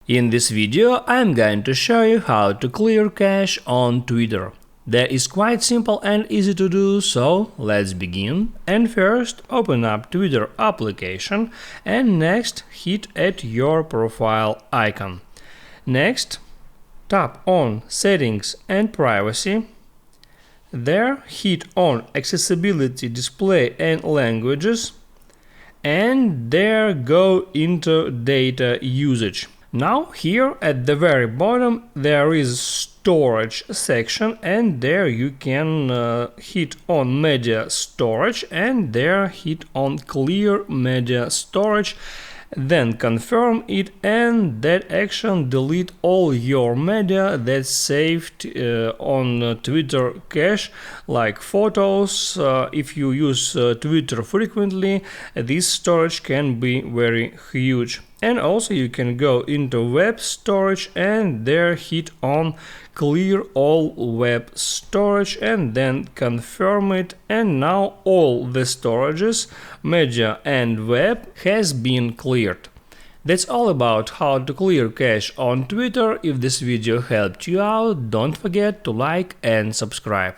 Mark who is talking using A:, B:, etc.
A: In this video, I'm going to show you how to clear cache on Twitter. That is quite simple and easy to do, so let's begin. And first, open up Twitter application and next hit at your profile icon. Next, tap on Settings and Privacy. There, hit on Accessibility, Display and Languages. And there go into Data Usage. Now here at the very bottom there is storage section, and there you can hit on media storage and there hit on clear media storage, then confirm it, and that action delete all your media that's saved on Twitter cache, like photos. If you use Twitter frequently, this storage can be very huge. And also you can go into web storage and there hit on clear all web storage and then confirm it, and now all the storages, media and web, has been cleared. That's all about how to clear cache on Twitter. If this video helped you out, don't forget to like and subscribe.